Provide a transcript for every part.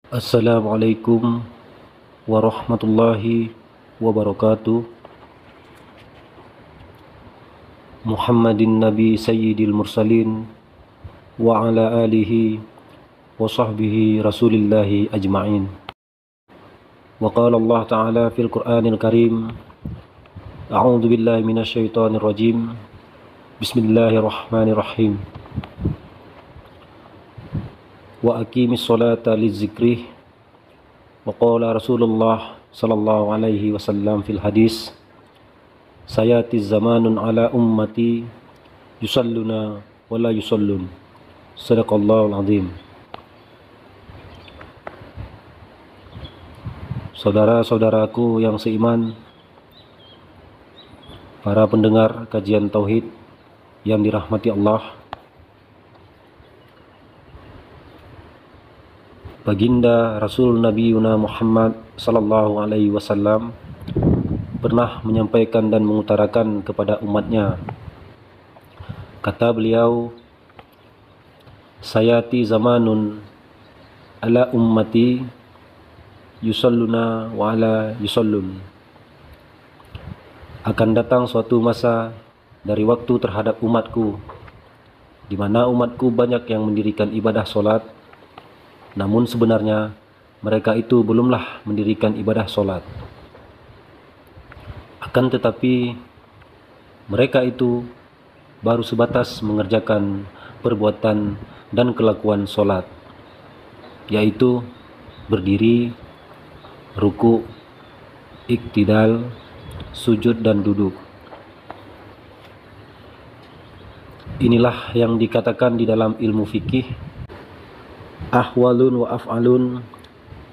Assalamualaikum warahmatullahi wabarakatuh. Muhammadin Nabi Sayyidil Mursalin wa ala alihi wa sahbihi Rasulillahi ajma'in. Wa qala Allah Ta'ala fil Qur'anil Karim, A'udzu billahi minasy syaithanir rajim. Bismillahirrahmanirrahim. Wa aqimis sholata lidzikrih. Wa qala Rasulullah sallallahu alaihi wasallam fil hadis, sayati zamanun ala ummati yusalluna wa la yusallun. Sadaqallahul azim. Saudara-saudaraku yang seiman, para pendengar kajian tauhid yang dirahmati Allah, Baginda Rasul Nabi Yuna Muhammad sallallahu alaihi wasallam pernah menyampaikan dan mengutarakan kepada umatnya. Kata beliau, sayati zamanun ala ummati yusalluna wa ala yusallun. Akan datang suatu masa dari waktu terhadap umatku, di mana umatku banyak yang mendirikan ibadah solat, namun sebenarnya mereka itu belumlah mendirikan ibadah solat. Akan tetapi mereka itu baru sebatas mengerjakan perbuatan dan kelakuan solat, yaitu berdiri, ruku, iktidal, sujud dan duduk. Inilah yang dikatakan di dalam ilmu fikih, ahwalun wa af'alun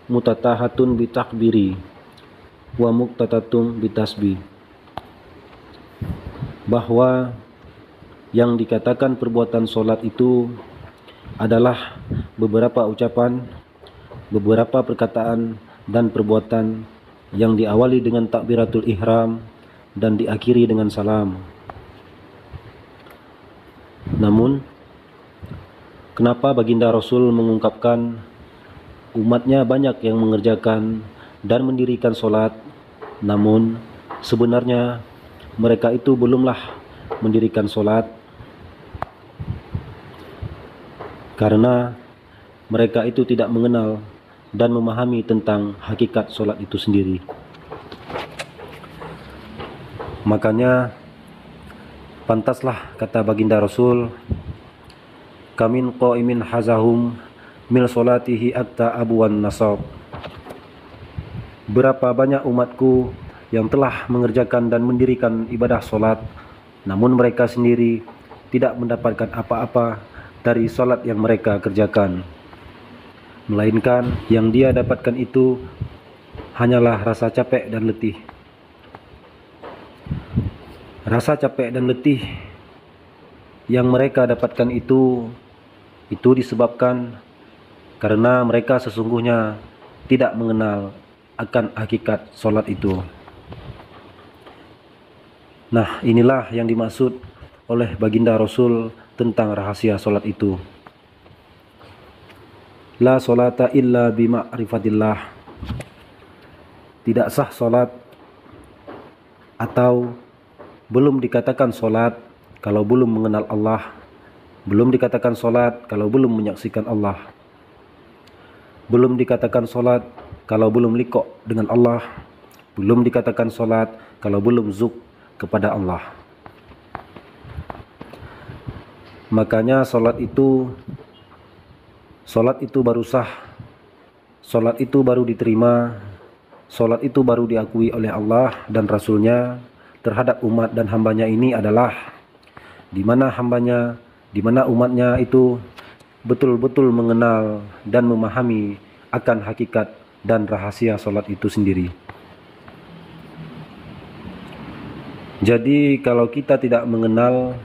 mutatahatun bitakbiri wa muqtatatun bitasbih. Bahwa yang dikatakan perbuatan solat itu adalah beberapa ucapan, beberapa perkataan dan perbuatan yang diawali dengan takbiratul ihram dan diakhiri dengan salam. Namun kenapa baginda Rasul mengungkapkan umatnya banyak yang mengerjakan dan mendirikan solat, namun sebenarnya mereka itu belumlah mendirikan solat? Karena mereka itu tidak mengenal dan memahami tentang hakikat solat itu sendiri. Makanya pantaslah kata baginda Rasul, kamin qaimin hazahum mil solatihi atta abuwan nasab. Berapa banyak umatku yang telah mengerjakan dan mendirikan ibadah solat, namun mereka sendiri tidak mendapatkan apa-apa dari solat yang mereka kerjakan, melainkan yang dia dapatkan itu hanyalah rasa capek dan letih. Rasa capek dan letih yang mereka dapatkan itu disebabkan karena mereka sesungguhnya tidak mengenal akan hakikat solat itu. Nah, inilah yang dimaksud oleh baginda Rasul tentang rahasia solat itu. La solata illa bima'rifatillah. Tidak sah solat atau belum dikatakan solat kalau belum mengenal Allah. Belum dikatakan solat kalau belum menyaksikan Allah. Belum dikatakan solat kalau belum liqo dengan Allah. Belum dikatakan solat kalau belum zuk kepada Allah. Makanya solat itu baru sah, solat itu baru diterima, solat itu baru diakui oleh Allah dan Rasulnya terhadap umat dan hambanya ini adalah di mana umatnya itu betul-betul mengenal dan memahami akan hakikat dan rahasia solat itu sendiri. Jadi kalau kita tidak mengenal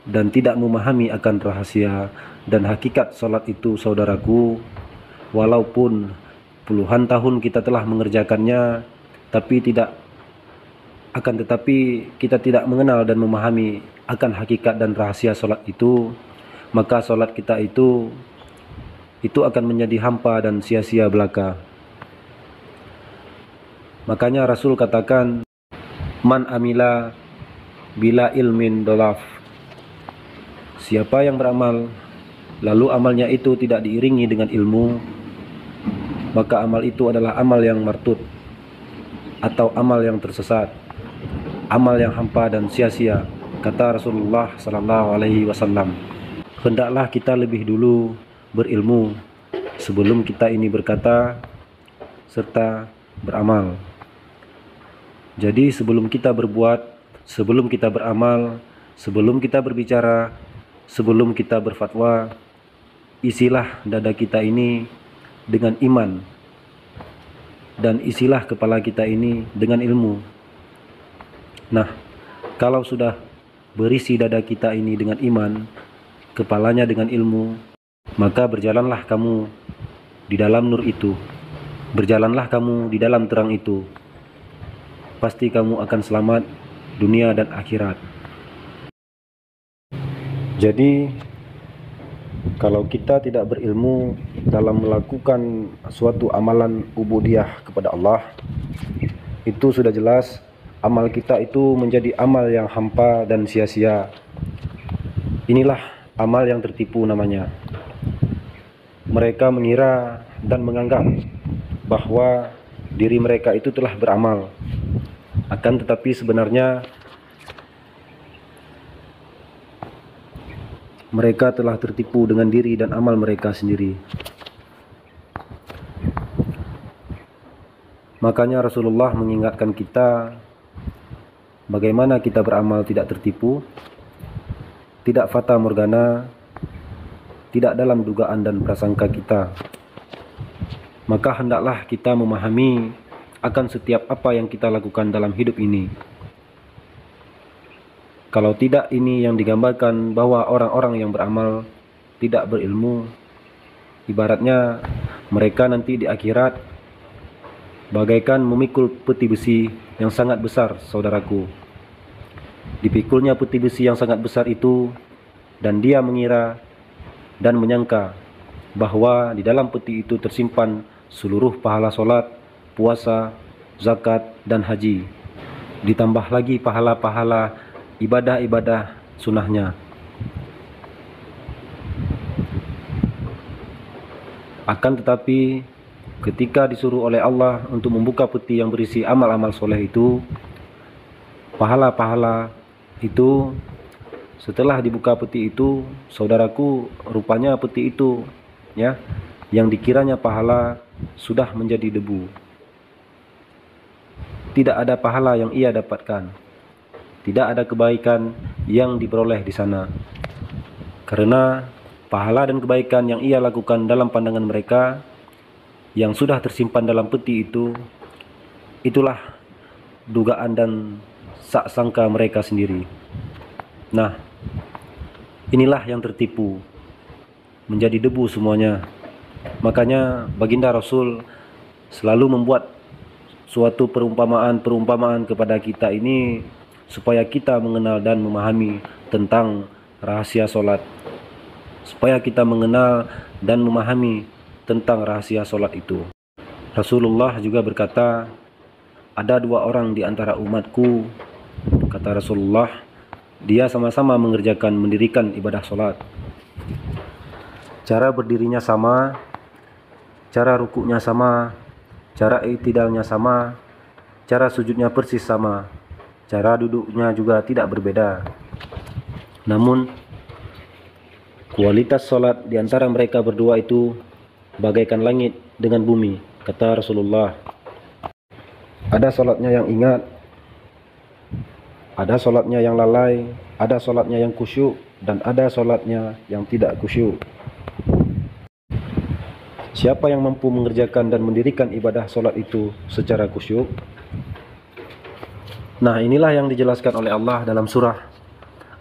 dan tidak memahami akan rahasia dan hakikat solat itu, saudaraku, walaupun puluhan tahun kita telah mengerjakannya, tetapi kita tidak mengenal dan memahami akan hakikat dan rahasia solat itu, maka solat kita itu itu akan menjadi hampa dan sia-sia belaka. Makanya Rasul katakan, man amila bila ilmin dolaf. Siapa yang beramal lalu amalnya itu tidak diiringi dengan ilmu, maka amal itu adalah amal yang martut atau amal yang tersesat, amal yang hampa dan sia-sia. Kata Rasulullah SAW, hendaklah kita lebih dulu berilmu sebelum kita ini berkata serta beramal. Jadi sebelum kita berbuat, sebelum kita beramal, sebelum kita berbicara, sebelum kita berfatwa, isilah dada kita ini dengan iman, dan isilah kepala kita ini dengan ilmu. Nah, kalau sudah berisi dada kita ini dengan iman, kepalanya dengan ilmu, maka berjalanlah kamu di dalam nur itu, berjalanlah kamu di dalam terang itu. Pasti kamu akan selamat dunia dan akhirat. Jadi kalau kita tidak berilmu dalam melakukan suatu amalan ubudiyah kepada Allah, itu sudah jelas amal kita itu menjadi amal yang hampa dan sia-sia. Inilah amal yang tertipu namanya. Mereka mengira dan menganggap bahwa diri mereka itu telah beramal, akan tetapi sebenarnya mereka telah tertipu dengan diri dan amal mereka sendiri. Makanya Rasulullah mengingatkan kita bagaimana kita beramal tidak tertipu, tidak fata morgana, tidak dalam dugaan dan prasangka kita. Maka hendaklah kita memahami akan setiap apa yang kita lakukan dalam hidup ini. Kalau tidak, ini yang digambarkan bahwa orang-orang yang beramal tidak berilmu, ibaratnya mereka nanti di akhirat bagaikan memikul peti besi yang sangat besar, saudaraku. Dipikulnya peti besi yang sangat besar itu, dan dia mengira dan menyangka bahwa di dalam peti itu tersimpan seluruh pahala solat, puasa, zakat, dan haji, ditambah lagi pahala-pahala ibadah-ibadah sunnahnya. Akan tetapi ketika disuruh oleh Allah untuk membuka peti yang berisi amal-amal soleh itu, pahala-pahala itu, setelah dibuka peti itu, saudaraku, rupanya peti itu ya, yang dikiranya pahala sudah menjadi debu. Tidak ada pahala yang ia dapatkan, tidak ada kebaikan yang diperoleh di sana, karena pahala dan kebaikan yang ia lakukan dalam pandangan mereka yang sudah tersimpan dalam peti itu, itulah dugaan dan sangka mereka sendiri. Nah, inilah yang tertipu, menjadi debu semuanya. Makanya baginda Rasul selalu membuat suatu perumpamaan kepada kita ini supaya kita mengenal dan memahami tentang rahasia solat, supaya kita mengenal dan memahami tentang rahasia solat itu. Rasulullah juga berkata, ada dua orang di antara umatku, kata Rasulullah, dia sama-sama mendirikan ibadah solat. Cara berdirinya sama, cara rukuknya sama, cara i'tidalnya sama, cara sujudnya persis sama, cara duduknya juga tidak berbeda. Namun kualitas solat di antara mereka berdua itu bagaikan langit dengan bumi, kata Rasulullah. Ada solatnya yang ingat, ada solatnya yang lalai, ada solatnya yang khusyuk, dan ada solatnya yang tidak khusyuk. Siapa yang mampu mengerjakan dan mendirikan ibadah solat itu secara khusyuk? Nah, inilah yang dijelaskan oleh Allah dalam surah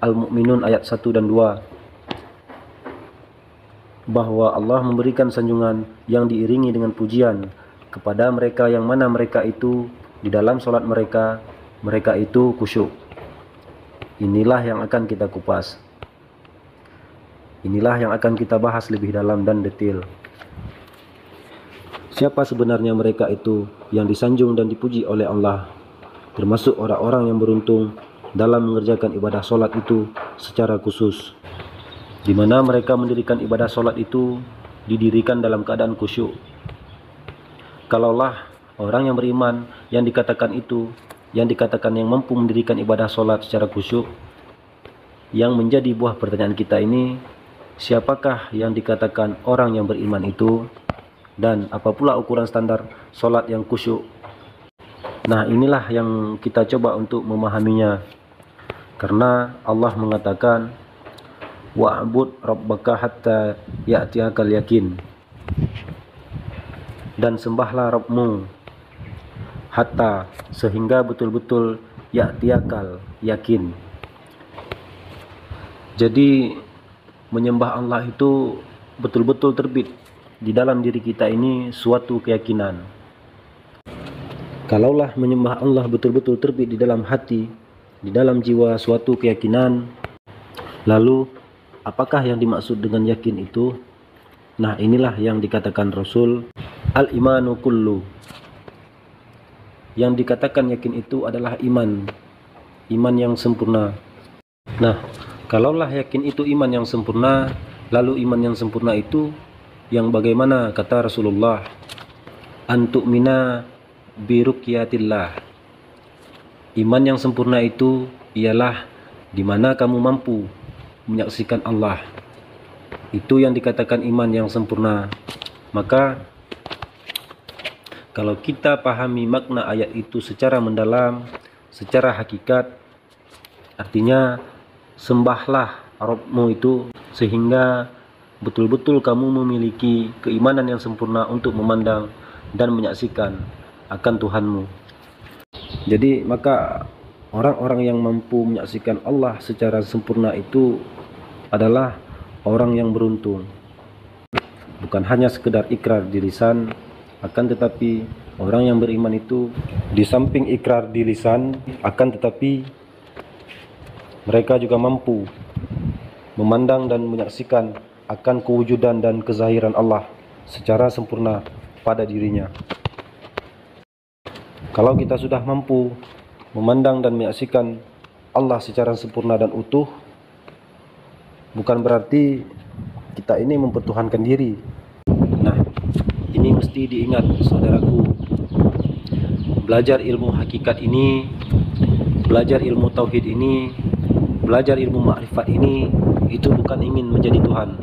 Al-Mu'minun ayat 1 dan 2, bahwa Allah memberikan sanjungan yang diiringi dengan pujian kepada mereka yang mana mereka itu di dalam solat mereka itu khusyuk. Inilah yang akan kita kupas. Inilah yang akan kita bahas lebih dalam dan detail. Siapa sebenarnya mereka itu yang disanjung dan dipuji oleh Allah, termasuk orang-orang yang beruntung dalam mengerjakan ibadah solat itu secara khusus, di mana mereka mendirikan ibadah solat itu didirikan dalam keadaan khusyuk. Kalaulah orang yang beriman yang dikatakan yang mampu mendirikan ibadah solat secara khusyuk, yang menjadi buah pertanyaan kita ini, siapakah yang dikatakan orang yang beriman itu, dan apa pula ukuran standar solat yang khusyuk? Nah, inilah yang kita coba untuk memahaminya, karena Allah mengatakan wa'bud rabbaka hatta ya'tiyakal yakin, dan sembahlah Rabbmu hatta, sehingga betul-betul ya'tiyakal yakin. Jadi menyembah Allah itu betul-betul terbit di dalam diri kita ini suatu keyakinan. Kalaulah menyembah Allah betul-betul terbit di dalam hati, di dalam jiwa suatu keyakinan, lalu apakah yang dimaksud dengan yakin itu? Nah, inilah yang dikatakan Rasul, al-imanu kullu. Yang dikatakan yakin itu adalah iman yang sempurna. Nah, kalaulah yakin itu iman yang sempurna, lalu iman yang sempurna itu yang bagaimana? Kata Rasulullah, antu'mina birukyatillah. Iman yang sempurna itu ialah di mana kamu mampu menyaksikan Allah. Itu yang dikatakan iman yang sempurna. Maka kalau kita pahami makna ayat itu secara mendalam, secara hakikat, artinya sembahlah Rabbmu itu sehingga betul-betul kamu memiliki keimanan yang sempurna untuk memandang dan menyaksikan akan Tuhanmu. Jadi maka orang-orang yang mampu menyaksikan Allah secara sempurna itu adalah orang yang beruntung. Bukan hanya sekedar ikrar di lisan, akan tetapi orang yang beriman itu di samping ikrar di lisan, akan tetapi mereka juga mampu memandang dan menyaksikan akan kewujudan dan kezahiran Allah secara sempurna pada dirinya. Kalau kita sudah mampu memandang dan menyaksikan Allah secara sempurna dan utuh, bukan berarti kita ini mempertuhankan diri. Nah, ini mesti diingat saudaraku. Belajar ilmu hakikat ini, belajar ilmu tauhid ini, belajar ilmu makrifat ini, itu bukan ingin menjadi Tuhan,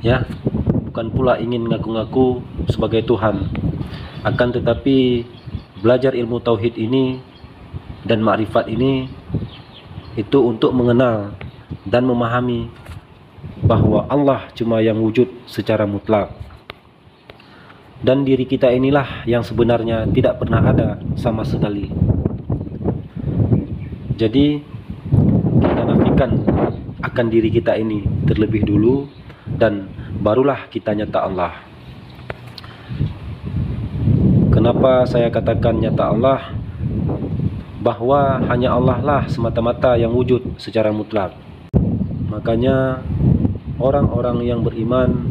ya, bukan pula ingin ngaku-ngaku sebagai Tuhan. Akan tetapi belajar ilmu tauhid ini dan makrifat ini itu untuk mengenal dan memahami bahwa Allah cuma yang wujud secara mutlak, dan diri kita inilah yang sebenarnya tidak pernah ada sama sekali. Jadi kita nafikan akan diri kita ini terlebih dulu, dan barulah kita nyata Allah. Kenapa saya katakan nyata Allah? Bahwa hanya Allah lah semata-mata yang wujud secara mutlak. Makanya orang-orang yang beriman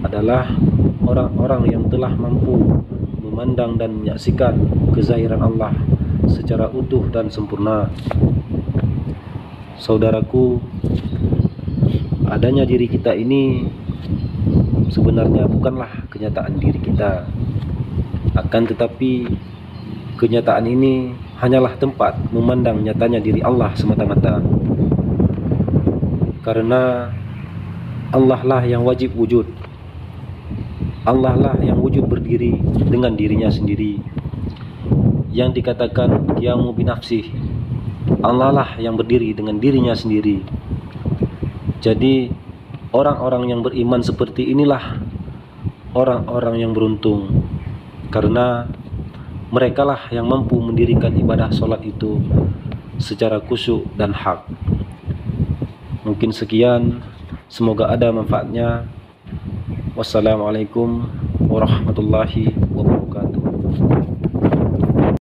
adalah orang-orang yang telah mampu memandang dan menyaksikan kezahiran Allah secara utuh dan sempurna. Saudaraku, adanya diri kita ini sebenarnya bukanlah kenyataan diri kita. Akan tetapi kenyataan ini hanyalah tempat memandang nyatanya diri Allah semata-mata. Karena Allah lah yang wajib wujud. Allah lah yang wujud berdiri dengan dirinya sendiri. Yang dikatakan qiyamu binafsih, Allah lah yang berdiri dengan dirinya sendiri. Jadi orang-orang yang beriman seperti inilah orang-orang yang beruntung, karena merekalah yang mampu mendirikan ibadah sholat itu secara khusyuk dan hak. Mungkin sekian, semoga ada manfaatnya. Wassalamualaikum warahmatullahi